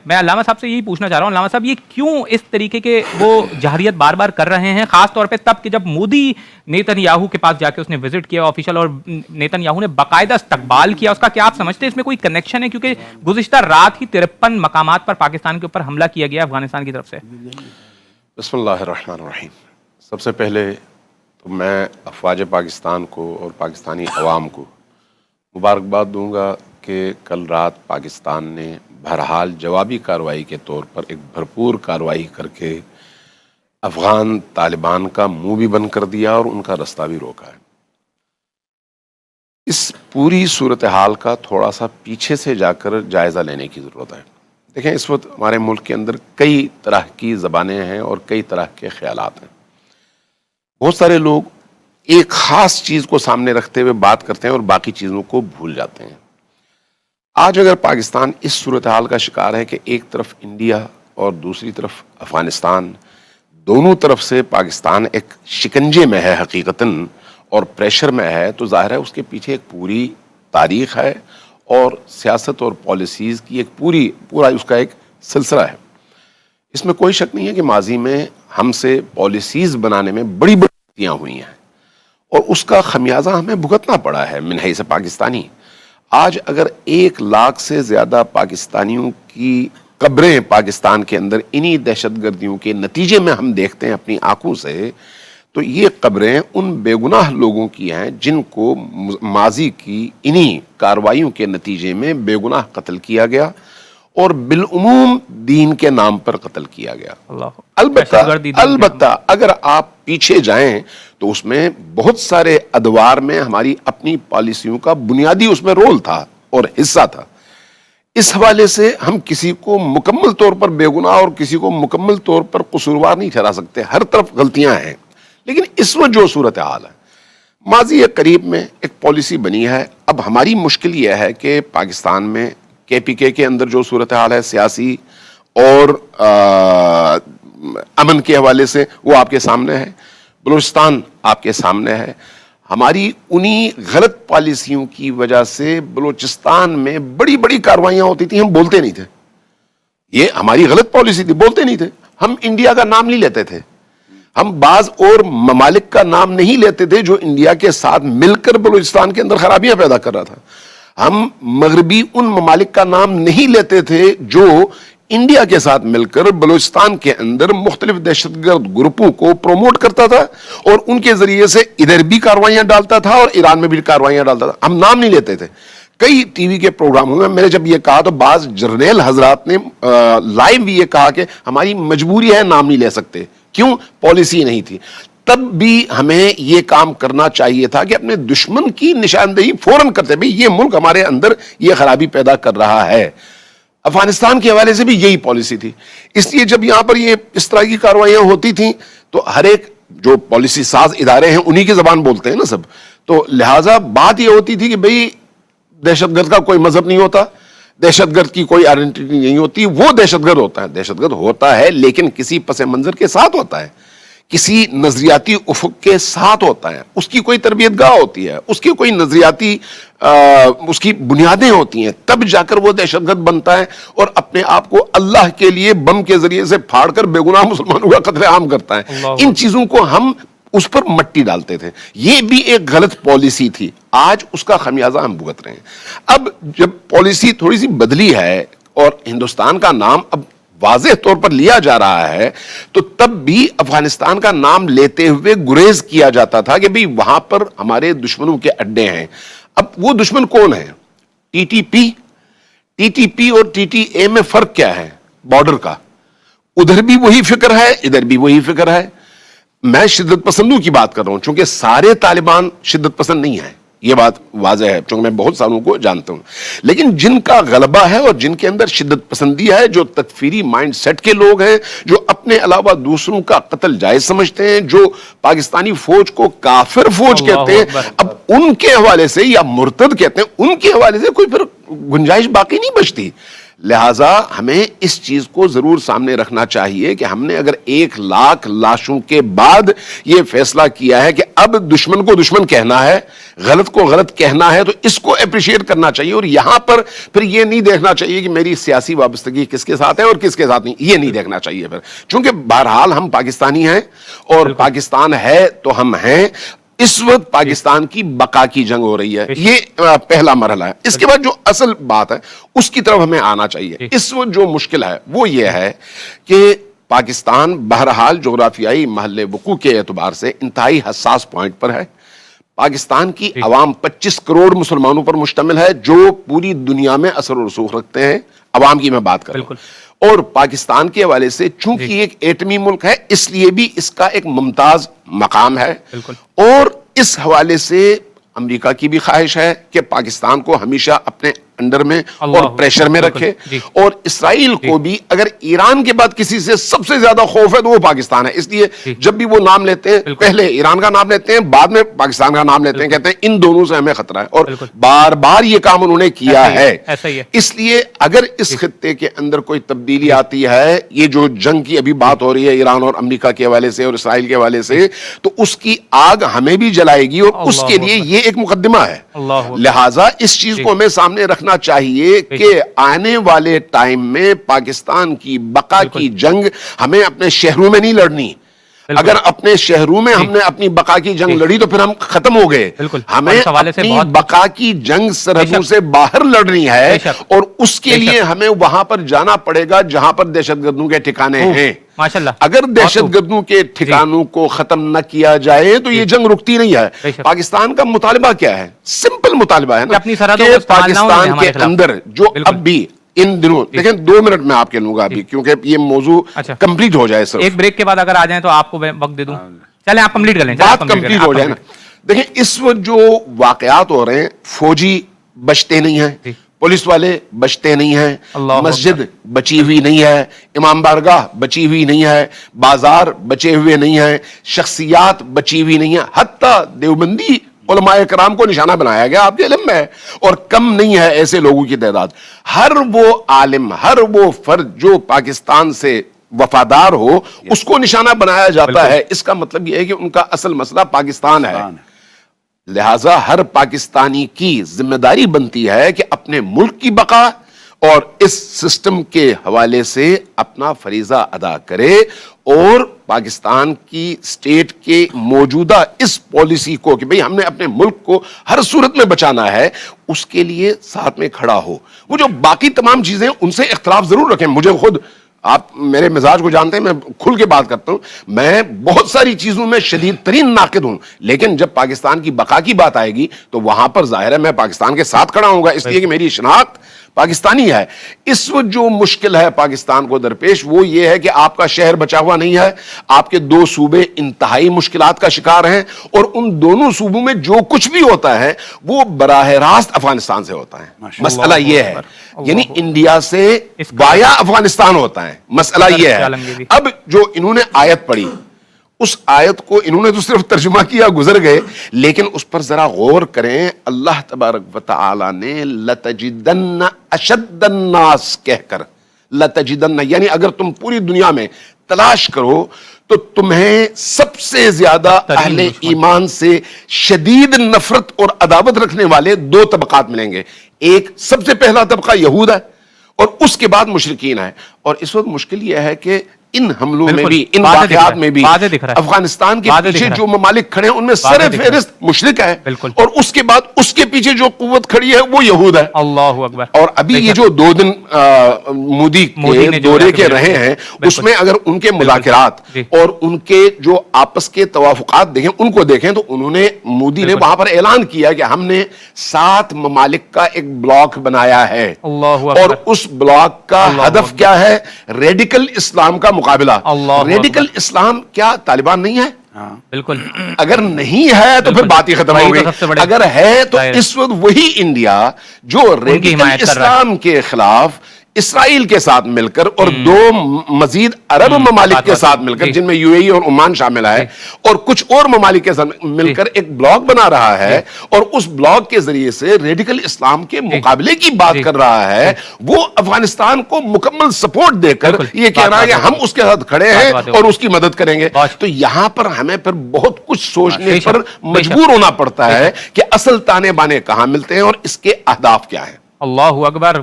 میں علامہ صاحب سے یہی پوچھنا چاہ رہا ہوں، علامہ صاحب یہ کیوں اس طریقے کے وہ جہریت بار بار کر رہے ہیں، خاص طور پہ تب کہ جب مودی نیتن یاہو کے پاس جا کے اس نے وزٹ کیا آفیشل، اور نیتن یاہو نے باقاعدہ استقبال کیا اس کا، کیا آپ سمجھتے ہیں اس میں کوئی کنیکشن ہے؟ کیونکہ گزشتہ رات ہی 53 مقامات پر پاکستان کے اوپر حملہ کیا گیا افغانستان کی طرف سے۔ بسم اللہ الرحمن الرحیم۔ سب سے پہلے تو میں افواج پاکستان کو اور پاکستانی عوام کو مبارکباد دوں گا کہ کل رات پاکستان نے بہرحال جوابی کارروائی کے طور پر ایک بھرپور کارروائی کر کے افغان طالبان کا منہ بھی بند کر دیا اور ان کا رستہ بھی روکا ہے۔ اس پوری صورتحال کا تھوڑا سا پیچھے سے جا کر جائزہ لینے کی ضرورت ہے۔ دیکھیں، اس وقت ہمارے ملک کے اندر کئی طرح کی زبانیں ہیں اور کئی طرح کے خیالات ہیں۔ بہت سارے لوگ ایک خاص چیز کو سامنے رکھتے ہوئے بات کرتے ہیں اور باقی چیزوں کو بھول جاتے ہیں۔ آج اگر پاکستان اس صورتحال کا شکار ہے کہ ایک طرف انڈیا اور دوسری طرف افغانستان، دونوں طرف سے پاکستان ایک شکنجے میں ہے حقیقتاً اور پریشر میں ہے، تو ظاہر ہے اس کے پیچھے ایک پوری تاریخ ہے اور سیاست اور پالیسیز کی ایک پورا اس کا ایک سلسلہ ہے۔ اس میں کوئی شک نہیں ہے کہ ماضی میں ہم سے پالیسیز بنانے میں بڑی بڑی غلطیاں ہوئی ہیں اور اس کا خمیازہ ہمیں بھگتنا پڑا ہے من حیث پاکستانی۔ آج اگر 1 لاکھ سے زیادہ پاکستانیوں کی قبریں پاکستان کے اندر انہی دہشت گردیوں کے نتیجے میں ہم دیکھتے ہیں اپنی آنکھوں سے، تو یہ قبریں ان بے گناہ لوگوں کی ہیں جن کو ماضی کی انہی کارروائیوں کے نتیجے میں بے گناہ قتل کیا گیا اور بالعموم دین کے نام پر قتل کیا گیا۔ البتہ اگر آپ پیچھے جائیں تو اس میں بہت سارے ادوار میں ہماری اپنی پالیسیوں کا بنیادی اس میں رول تھا اور حصہ تھا۔ اس حوالے سے ہم کسی کو مکمل طور پر بے گناہ اور کسی کو مکمل طور پر قصوروار نہیں ٹھہرا سکتے، ہر طرف غلطیاں ہیں۔ لیکن اس وقت جو صورتحال ہے، ماضی قریب میں ایک پالیسی بنی ہے۔ اب ہماری مشکل یہ ہے کہ پاکستان میں KPK کے اندر جو صورتحال ہے سیاسی اور امن کے حوالے سے، وہ آپ کے سامنے ہے۔ بلوچستان آپ کے سامنے ہے۔ ہماری انہی غلط پالیسیوں کی وجہ سے بلوچستان میں بڑی بڑی کارروائیاں ہوتی تھیں، ہم بولتے نہیں تھے۔ یہ ہماری غلط پالیسی تھی، بولتے نہیں تھے۔ ہم انڈیا کا نام نہیں لیتے تھے، ہم بعض اور ممالک کا نام نہیں لیتے تھے جو انڈیا کے ساتھ مل کر بلوچستان کے اندر خرابیاں پیدا کر رہا تھا۔ ہم مغربی ان ممالک کا نام نہیں لیتے تھے جو انڈیا کے ساتھ مل کر بلوچستان کے اندر مختلف دہشت گرد گروپوں کو پروموٹ کرتا تھا اور ان کے ذریعے سے ادھر بھی کارروائیاں ڈالتا تھا اور ایران میں بھی کارروائیاں ڈالتا تھا۔ ہم نام نہیں لیتے تھے۔ کئی ٹی وی کے پروگراموں میں میں نے جب یہ کہا تو بعض جرنیل حضرات نے لائیو بھی یہ کہا کہ ہماری مجبوری ہے، نام نہیں لے سکتے۔ کیوں؟ پالیسی نہیں تھی۔ تب بھی ہمیں یہ کام کرنا چاہیے تھا کہ اپنے دشمن کی نشاندہی فوراً کرتے، بھئی یہ ملک ہمارے اندر یہ خرابی پیدا کر رہا ہے۔ افغانستان کے حوالے سے بھی یہی پالیسی تھی۔ اس لیے جب یہاں پر یہ اس طرح کی کارروائیاں ہوتی تھیں تو ہر ایک جو پالیسی ساز ادارے ہیں انہی کی زبان بولتے ہیں نا سب، تو لہٰذا بات یہ ہوتی تھی کہ بھئی دہشت گرد کا کوئی مذہب نہیں ہوتا، دہشت گرد کی کوئی آئیڈینٹی نہیں ہوتی، وہ دہشت گرد ہوتا ہے۔ دہشت گرد ہوتا ہے لیکن کسی پس منظر کے ساتھ ہوتا ہے، کسی نظریاتی افق کے ساتھ ہوتا ہے، اس کی کوئی تربیت گاہ ہوتی ہے، اس کی کوئی نظریاتی اس کی بنیادیں ہوتی ہیں، تب جا کر وہ دہشت گرد بنتا ہے اور اپنے آپ کو اللہ کے لیے بم کے ذریعے سے پھاڑ کر بے گناہ مسلمانوں کا قتل عام کرتا ہے۔ ان چیزوں کو ہم اس پر مٹی ڈالتے تھے، یہ بھی ایک غلط پالیسی تھی۔ آج اس کا خمیازہ ہم بھگت رہے ہیں۔ اب جب پالیسی تھوڑی سی بدلی ہے اور ہندوستان کا نام اب واضح طور پر لیا جا رہا ہے، تو تب بھی افغانستان کا نام لیتے ہوئے گریز کیا جاتا تھا کہ بھئی وہاں پر ہمارے دشمنوں کے اڈے ہیں۔ اب وہ دشمن کون ہیں؟ TTP اور TTA میں فرق کیا ہے؟ بارڈر کا، ادھر بھی وہی فکر ہے، ادھر بھی وہی فکر ہے۔ میں شدت پسندوں کی بات کر رہا ہوں چونکہ سارے طالبان شدت پسند نہیں ہیں، یہ بات واضح ہے چونکہ میں بہت ساروں کو جانتا ہوں، لیکن جن کا غلبہ ہے اور جن کے اندر شدت پسندی ہے، جو تکفیری مائنڈ سیٹ کے لوگ ہیں، جو اپنے علاوہ دوسروں کا قتل جائز سمجھتے ہیں، جو پاکستانی فوج کو کافر فوج کہتے ہیں، اب ان کے حوالے سے یا مرتد کہتے ہیں، ان کے حوالے سے کوئی پھر گنجائش باقی نہیں بچتی۔ لہٰذا ہمیں اس چیز کو ضرور سامنے رکھنا چاہیے کہ ہم نے اگر 1,00,000 لاشوں کے بعد یہ فیصلہ کیا ہے کہ اب دشمن کو دشمن کہنا ہے, غلط کو غلط کہنا ہے, تو اس کو اپریشیٹ کرنا چاہیے. اور یہاں پر پھر یہ نہیں دیکھنا چاہیے کہ میری سیاسی وابستگی کس کے ساتھ ہے اور کس کے ساتھ نہیں, یہ نہیں دیکھنا چاہیے پھر, چونکہ بہرحال ہم پاکستانی ہیں اور پاکستان ہے تو ہم ہیں. اس وقت پاکستان کی بقا کی جنگ ہو رہی ہے, یہ پہلا مرحلہ ہے. اس کے بعد جو اصل بات ہے اس کی طرف ہمیں آنا چاہیے. اس وقت جو مشکل ہے وہ یہ ہے کہ پاکستان بہرحال جغرافیائی محل وقوع کے اعتبار سے انتہائی حساس پوائنٹ پر ہے. پاکستان کی عوام 25 کروڑ مسلمانوں پر مشتمل ہے جو پوری دنیا میں اثر و رسوخ رکھتے ہیں. عوام کی میں بات کر رہا ہوں. اور پاکستان کے حوالے سے چونکہ ایک ایٹمی ملک ہے اس لیے بھی اس کا ایک ممتاز مقام ہے. اور اس حوالے سے امریکہ کی بھی خواہش ہے کہ پاکستان کو ہمیشہ اپنے انڈر میں اور پریشر میں رکھے. اور اسرائیل کو بھی اگر ایران کے بعد کسی سے سب سے زیادہ خوف ہے تو وہ پاکستان ہے. اس لیے جب بھی وہ نام لیتے ہیں پہلے ایران کا نام لیتے ہیں, بعد میں پاکستان کا نام لیتے ہیں, کہتے ہیں ان دونوں سے ہمیں خطرہ ہے. اور بار بار یہ کام انہوں نے کیا ہے. اس لیے اگر اس خطے کے اندر کوئی تبدیلی آتی ہے, یہ جو جنگ کی ابھی بات ہو رہی ہے ایران اور امریکہ کے حوالے سے اور اسرائیل کے حوالے سے, تو اس کی آگ ہمیں بھی جلائے گی اور اس کے لیے یہ ایک مقدمہ ہے. لہٰذا اس چیز کو ہمیں سامنے رکھنا چاہیے کہ آنے والے ٹائم میں پاکستان کی بقا کی جنگ ہمیں اپنے شہروں میں نہیں لڑنی. اگر اپنے شہروں میں ہم نے اپنی بقا کی جنگ لڑی تو پھر ہم ختم ہو گئے. ہمیں اپنی بقا کی جنگ سرحدوں سے باہر لڑنی ہے اور اس کے لیے ہمیں وہاں پر جانا پڑے گا جہاں پر دہشت گردوں کے ٹھکانے ہیں. اگر دہشت گردوں کے ٹھکانوں کو ختم نہ کیا جائے تو یہ جنگ رکتی نہیں ہے. پاکستان کا مطالبہ کیا ہے؟ سمپل مطالبہ ہے نا کہ پاکستان کے اندر جو اب بھی ان دنوں دیکھیں 2 منٹ میں آپ کے لوں گا ابھی کیونکہ یہ موضوع کمپلیٹ ہو جائے. ایک بریک کے بعد اگر آ جائیں تو آپ کو وقت دے دوں. چلیں آپ کمپلیٹ کر لیں, بات کمپلیٹ ہو جائے نا. دیکھیں اس وقت جو واقعات ہو رہے ہیں, فوجی بچتے نہیں ہیں, پولیس والے بچتے نہیں ہیں, مسجد بچی ہوئی نہیں ہے, امام بارگاہ بچی ہوئی نہیں ہے, بازار بچے ہوئے نہیں ہیں, شخصیات بچی ہوئی نہیں ہیں, حتیٰ دیوبندی علماء کرام کو نشانہ بنایا گیا. آپ کے علم میں ہے اور کم نہیں ہے ایسے لوگوں کی تعداد. ہر وہ عالم, ہر وہ فرد جو پاکستان سے وفادار ہو اس کو نشانہ بنایا جاتا ہے. اس کا مطلب یہ ہے کہ ان کا اصل مسئلہ پاکستان ہے. لہٰذا ہر پاکستانی کی ذمہ داری بنتی ہے کہ اپنے ملک کی بقا اور اس سسٹم کے حوالے سے اپنا فریضہ ادا کرے اور پاکستان کی سٹیٹ کے موجودہ اس پالیسی کو کہ بھئی ہم نے اپنے ملک کو ہر صورت میں بچانا ہے اس کے لیے ساتھ میں کھڑا ہو. وہ جو باقی تمام چیزیں ان سے اختلاف ضرور رکھیں. مجھے خود آپ میرے مزاج کو جانتے ہیں, میں کھل کے بات کرتا ہوں, میں بہت ساری چیزوں میں شدید ترین ناقد ہوں, لیکن جب پاکستان کی بقا کی بات آئے گی تو وہاں پر ظاہر ہے میں پاکستان کے ساتھ کھڑا ہوں گا, اس لیے کہ میری شناخت پاکستانی ہے. اس وقت جو مشکل ہے پاکستان کو درپیش وہ یہ ہے کہ آپ کا شہر بچا ہوا نہیں ہے, آپ کے 2 صوبے انتہائی مشکلات کا شکار ہیں اور ان دونوں صوبوں میں جو کچھ بھی ہوتا ہے وہ براہ راست افغانستان سے ہوتا ہے. مسئلہ یہ ہے, یعنی انڈیا سے وایا افغانستان ہوتا ہے. مسئلہ یہ ہے. اب جو انہوں نے آیت پڑھی اس آیت کو انہوں نے تو صرف ترجمہ کیا, گزر گئے, لیکن اس پر ذرا غور کریں. اللہ تبارک و تعالی نے لتجدن اشد الناس کہہ کر, لتجدن یعنی اگر تم پوری دنیا میں تلاش کرو تو تمہیں سب سے زیادہ اہل ایمان سے شدید نفرت اور عداوت رکھنے والے 2 طبقات ملیں گے. ایک سب سے پہلا طبقہ یہود ہے اور اس کے بعد مشرکین ہے. اور اس وقت مشکل یہ ہے کہ ان حملوں میں بھی, ان واقعات میں بھی افغانستان کے پیچھے جو ممالک کھڑے ہیں ان میں سر فہرست مشرک ہے اور اس کے بعد اس کے پیچھے جو قوت کھڑی ہے وہ یہود ہے. اللہ اکبر. اور ابھی یہ جو 2 دن مودی کے دورے کے رہے ہیں اس میں اگر ان کے مذاکرات اور ان کے جو آپس کے توافقات دیکھیں, ان کو دیکھیں تو انہوں نے, مودی نے وہاں پر اعلان کیا کہ ہم نے 7 ممالک کا ایک بلاک بنایا ہے اور اس بلاک کا ہدف کیا ہے؟ ریڈیکل اسلام کا مقابلہ. ریڈیکل اسلام کیا طالبان نہیں ہے؟ بالکل. اگر نہیں ہے تو پھر بات ہی ختم ہو گئی. اگر ہے تو اس وقت وہی انڈیا جو ریڈیکل اسلام کے خلاف اسرائیل کے ساتھ مل کر اور دو مزید عرب ممالک کے ساتھ مل کر جن میں یو اے ای اور عمان شامل ہے اور کچھ اور ممالک کے ساتھ مل کر ایک بلاک بنا رہا ہے اور اس بلاک کے ذریعے سے ریڈیکل اسلام کے مقابلے کی بات کر رہا ہے، وہ افغانستان کو مکمل سپورٹ دے کر یہ کہہ رہا ہے کہ ہم اس کے ساتھ کھڑے ہیں اور اس کی مدد کریں گے. تو یہاں پر ہمیں پھر بہت کچھ سوچنے پر مجبور ہونا پڑتا ہے کہ اصل تانے بانے کہاں ملتے ہیں اور اس کے اہداف کیا ہیں. اللہ اکبر.